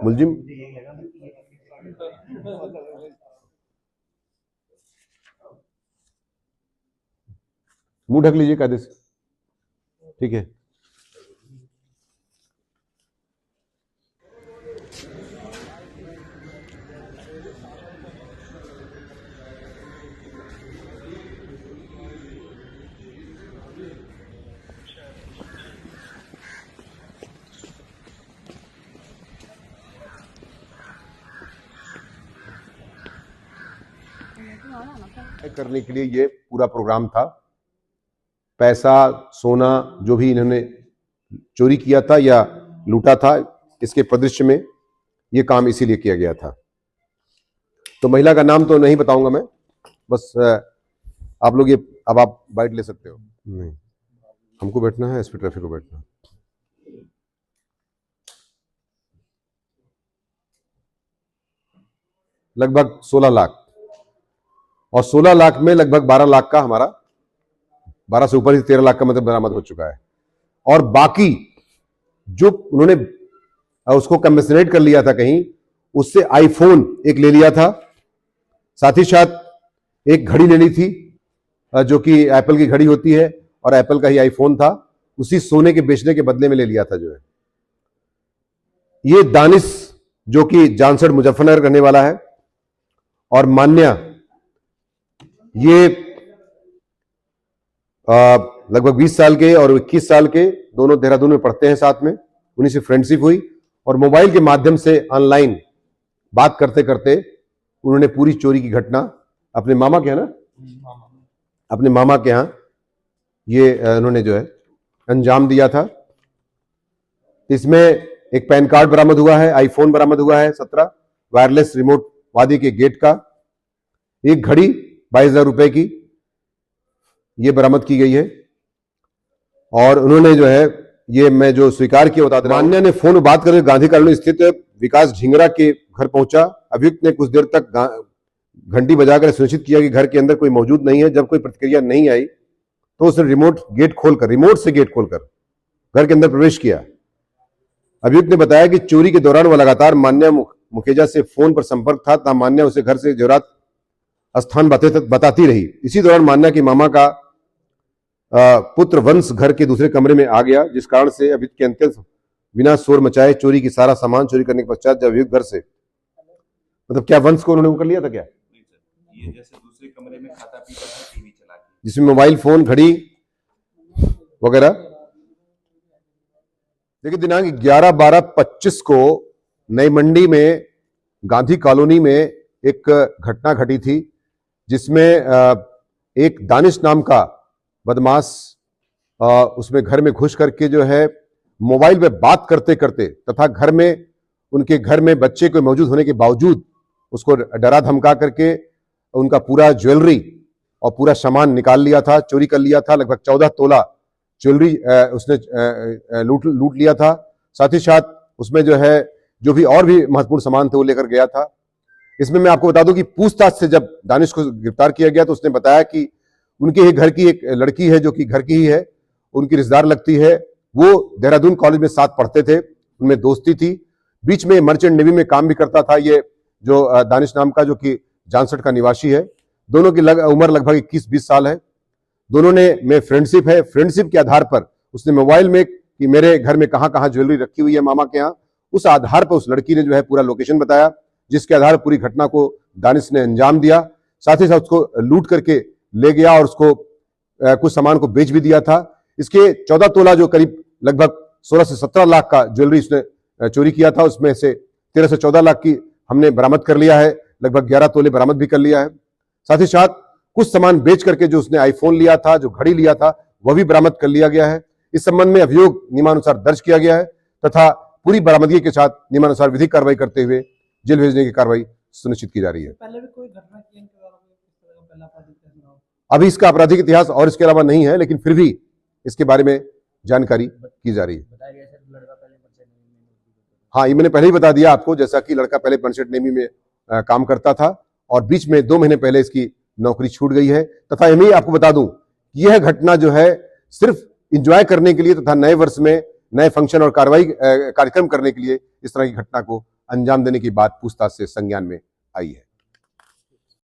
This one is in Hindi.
मुलजिम मुंह ढक लीजिए कायदे से, ठीक है। करने के लिए ये पूरा प्रोग्राम था। पैसा सोना जो भी इन्होंने चोरी किया था या लूटा था, इसके परिदृश्य में ये काम इसीलिए किया गया था। तो महिला का नाम तो नहीं बताऊंगा मैं, बस आप लोग ये अब आप बाइट ले सकते हो। नहीं, हमको बैठना है, एसपी ट्रैफिक को बैठना है। लगभग 16 लाख, और 16 लाख में लगभग 12 लाख का हमारा, 12 से ऊपर ही 13 लाख का मतलब बरामद हो चुका है। और बाकी जो उन्होंने उसको कम्पेंसेट कर लिया था कहीं, उससे आईफोन एक ले लिया था, साथ ही साथ एक घड़ी ले ली थी जो कि एप्पल की घड़ी होती है, और एप्पल का ही आईफोन था, उसी सोने के बेचने के बदले में ले लिया था। जो है ये दानिश जो कि जानसठ मुजफ्फरनगर रहने वाला है, और मान्या ये लगभग 20 साल के और 21 साल के, दोनों देहरादून में पढ़ते हैं साथ में। उन्हीं से फ्रेंडशिप हुई और मोबाइल के माध्यम से ऑनलाइन बात करते करते उन्होंने पूरी चोरी की घटना अपने मामा के यहाँ अपने मामा के यहाँ ये उन्होंने जो है अंजाम दिया था। इसमें एक पैन कार्ड बरामद हुआ है, आईफोन बरामद हुआ है 17, वायरलेस रिमोट वादी के गेट का, एक घड़ी 22,000 रुपए की ये बरामद की गई है। और उन्होंने जो है, ये मैं जो स्वीकार किया बता रहा हूं, मान्या ने फोन में बात करके गांधी कॉलोनी स्थित विकास झिंगरा के घर पहुंचा। अभियुक्त ने कुछ देर तक घंटी बजाकर सुनिश्चित किया कि घर के अंदर कोई मौजूद नहीं है। जब कोई प्रतिक्रिया नहीं आई तो उसने रिमोट से गेट खोलकर घर के अंदर प्रवेश किया। अभियुक्त ने बताया कि चोरी के दौरान वह लगातार मान्या मुखेजा से फोन पर संपर्क था, तथा मान्या उसे घर से जेवरात स्थान बताती रही। इसी दौरान मान्या की मामा का पुत्र वंश घर के दूसरे कमरे में आ गया, जिस कारण से अभियुक्त के अंत्यत बिना शोर मचाए चोरी की सारा सामान चोरी करने के पश्चात जब अभियुक्त घर से, मतलब क्या वंश को उन्होंने कर लिया था क्या? ये जैसे दूसरे कमरे में खाता पीता था, टीवी चला के, जिसमें मोबाइल फोन, घड़ी वगैरह। देखिए दिनांक 11/12/25 को नई मंडी में गांधी कॉलोनी में एक घटना घटी थी, जिसमें एक दानिश नाम का बदमाश उसमें घर में घुस करके जो है मोबाइल पे बात करते करते, तथा उनके घर में बच्चे को मौजूद होने के बावजूद उसको डरा धमका करके उनका पूरा ज्वेलरी और पूरा सामान निकाल लिया था, चोरी कर लिया था। लगभग 14 तोला ज्वेलरी उसने लूट लिया था। साथ ही साथ उसमें जो है जो भी और भी महत्वपूर्ण सामान थे वो लेकर गया था। इसमें मैं आपको बता दूं कि पूछताछ से जब दानिश को गिरफ्तार किया गया तो उसने बताया कि उनके ही घर की एक लड़की है जो कि घर की ही है, उनकी रिश्तेदार लगती है, वो देहरादून कॉलेज में साथ पढ़ते थे, उनमें दोस्ती थी। बीच में मर्चेंट नेवी में काम भी करता था ये जो दानिश नाम का, जो कि जानसठ का निवासी है। दोनों की उम्र लगभग 21-20 साल है। दोनों में फ्रेंडशिप है। फ्रेंडशिप के आधार पर उसने मोबाइल में कि मेरे घर में कहां कहां ज्वेलरी रखी हुई है मामा के यहाँ, उस आधार पर उस लड़की ने जो है पूरा लोकेशन बताया, जिसके आधार पर पूरी घटना को दानिश ने अंजाम दिया। साथ ही साथ उसको लूट करके ले गया और उसको कुछ सामान को बेच भी दिया था। इसके 14 तोला जो करीब लगभग 16 से 17 लाख का ज्वेलरी उसने चोरी किया था, उसमें से 13 से 14 लाख की हमने बरामद कर लिया है, लगभग 11 तोले बरामद भी कर लिया है। साथ ही साथ कुछ सामान बेच करके जो उसने आईफोन लिया था, जो घड़ी लिया था, वह भी बरामद कर लिया गया है। इस संबंध में अभियोग नियमानुसार दर्ज किया गया है तथा पूरी बरामदगी के साथ नियमानुसार विधिक कार्रवाई करते हुए जेल भेजने की कार्रवाई सुनिश्चित की जा रही है। पहले भी कोई घटना की इनके द्वारा पहला आपराधिक इतिहास? अभी इसका आपराधिक इतिहास और इसके अलावा नहीं है, लेकिन फिर भी इसके बारे में जानकारी की जा रही है। हाँ, ये मैंने पहले ही बता दिया आपको, जैसा कि लड़का पहले पंचेट नेमी में काम करता था और बीच में 2 महीने पहले इसकी नौकरी छूट गई है। तथा मैं आपको बता दूं, यह घटना जो है सिर्फ इंजॉय करने के लिए तथा नए वर्ष में नए फंक्शन और कार्यक्रम करने के लिए इस तरह की घटना को अंजाम देने की बात पूछताछ से संज्ञान में आई है।